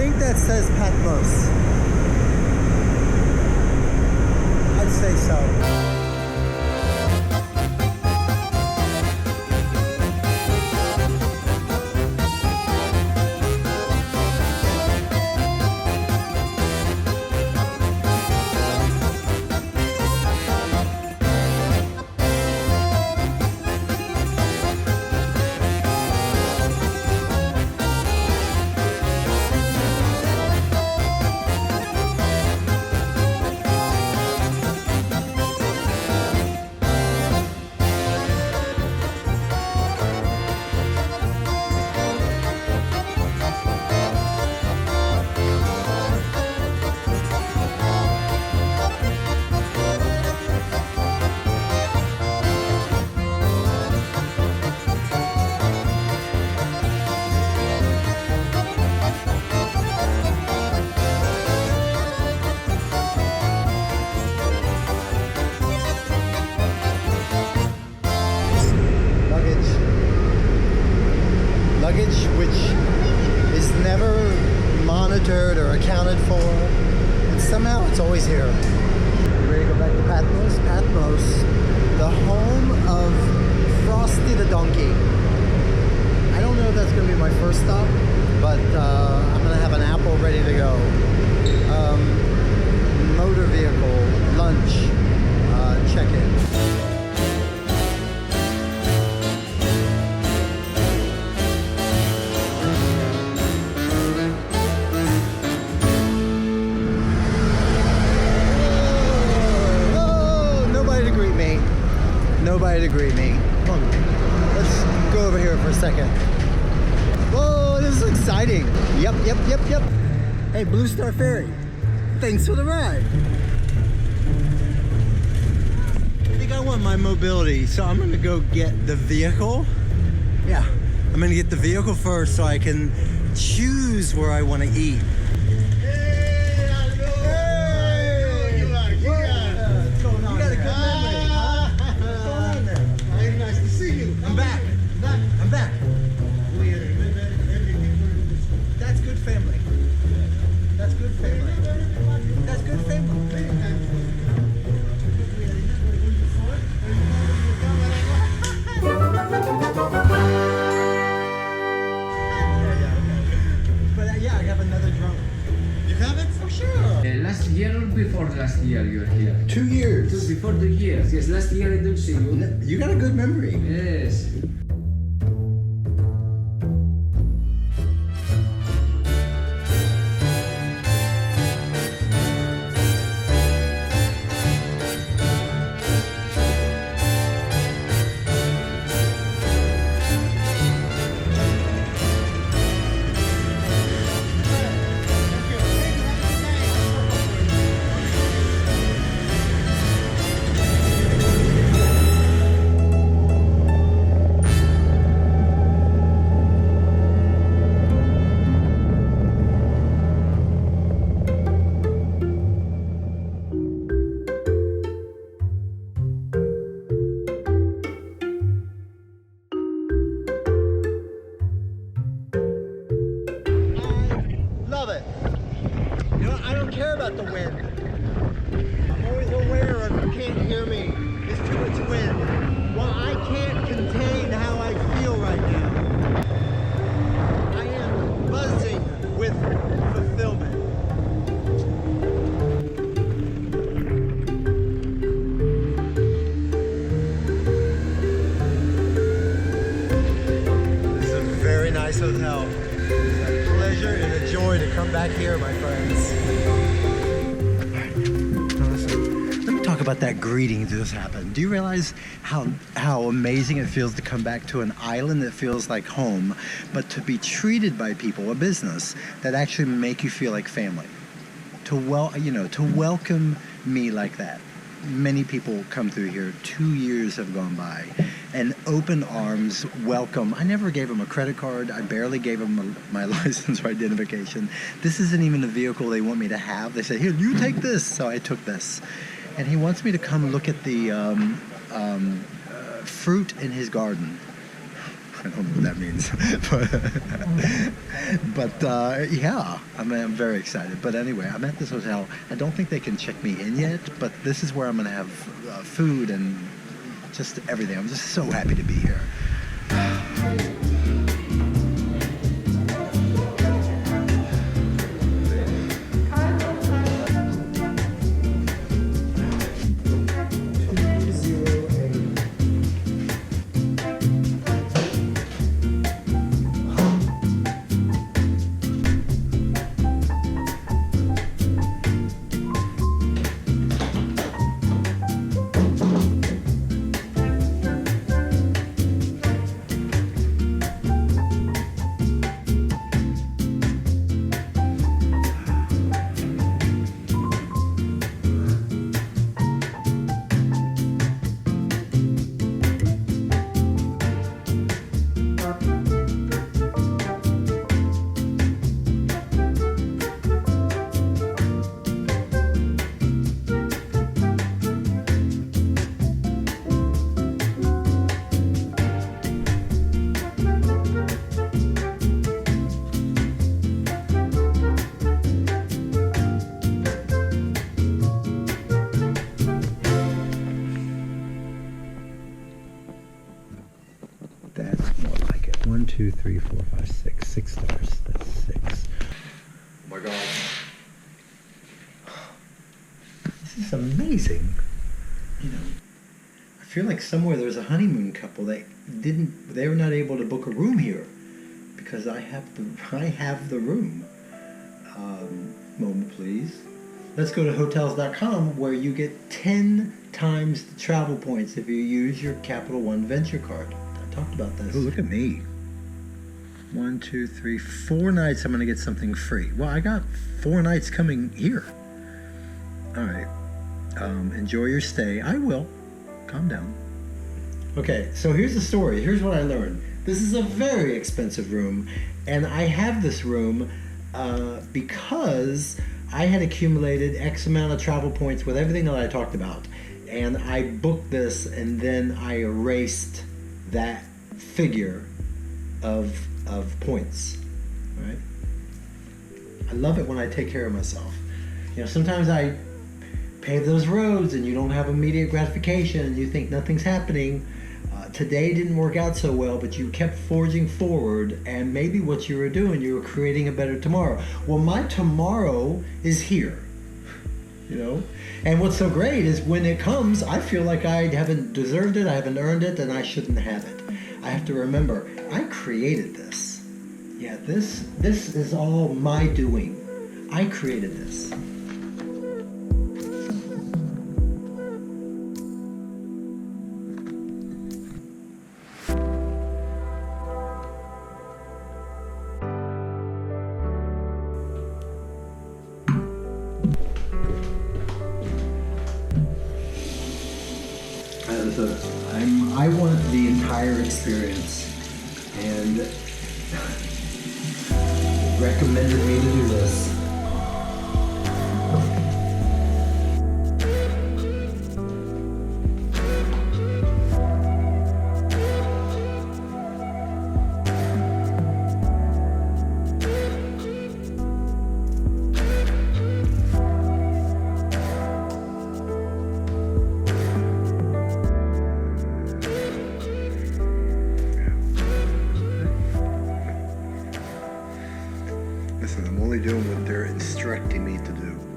think that says Patmos. I'd say so. Which is never monitored or accounted for, and somehow it's always here. Ready to go back to Patmos? Patmos, the home of Frosty the donkey. I don't know if that's going to be my first stop, but I'm going to have an apple ready to go. Motor vehicle, lunch, check-in. Nobody to greet me. Come on, let's go over here for a second. Whoa, this is exciting. Yep. Hey, Blue Star Ferry, thanks for the ride. I think I want my mobility, so I'm gonna go get the vehicle. Yeah, I'm gonna get the vehicle first so I can choose where I want to eat. I'm back. That's good family. That's good family. That's good family. But yeah, I have another drone. You have it? For sure. Last year or before last year you were here? 2 years. Before 2 years. Yes, last year I don't see you. You got a good memory. Yes. The wind. I'm always aware of you can't hear me. There's too much wind. Well, I can't contain how I feel right now. I am buzzing with fulfillment. This is a very nice hotel. It's a pleasure and a joy to come back here, my friends. About that greeting that just happened. Do you realize how amazing it feels to come back to an island that feels like home, but to be treated by people, a business that actually make you feel like family? To welcome me like that. Many people come through here. 2 years have gone by, and open arms welcome. I never gave them a credit card. I barely gave them my license or identification. This isn't even the vehicle they want me to have. They said, "Here, you take this." So I took this. And he wants me to come look at the fruit in his garden. I don't know what that means. but yeah, I'm very excited. But anyway, I'm at this hotel. I don't think they can check me in yet, but this is where I'm going to have food and just everything. I'm just so happy to be here. That's more like it. 1, 2, 3, 4, 5, 6. 6 stars. That's 6. Oh my God. This is amazing. You know, I feel like somewhere there's a honeymoon couple that they were not able to book a room here because I have the room. Moment, please. Let's go to hotels.com where you get 10 times the travel points if you use your Capital One Venture card. I talked about this. Oh, look at me. 1, 2, 3, 4 nights I'm going to get something free. Well, I got 4 nights coming here. All right. Enjoy your stay. I will. Calm down. Okay, so here's the story. Here's what I learned. This is a very expensive room, and I have this room because I had accumulated X amount of travel points with everything that I talked about. And I booked this, and then I erased that figure of points, right? I love it when I take care of myself. You know, sometimes I pave those roads and you don't have immediate gratification and you think nothing's happening. Today didn't work out so well, but you kept forging forward, and maybe what you were doing, you were creating a better tomorrow. Well, my tomorrow is here, you know? And what's so great is when it comes, I feel like I haven't deserved it, I haven't earned it, and I shouldn't have it. I have to remember, I created this. Yeah, this is all my doing. I created this. I want the entire experience, and recommended me to do this. Listen, I'm only doing what they're instructing me to do.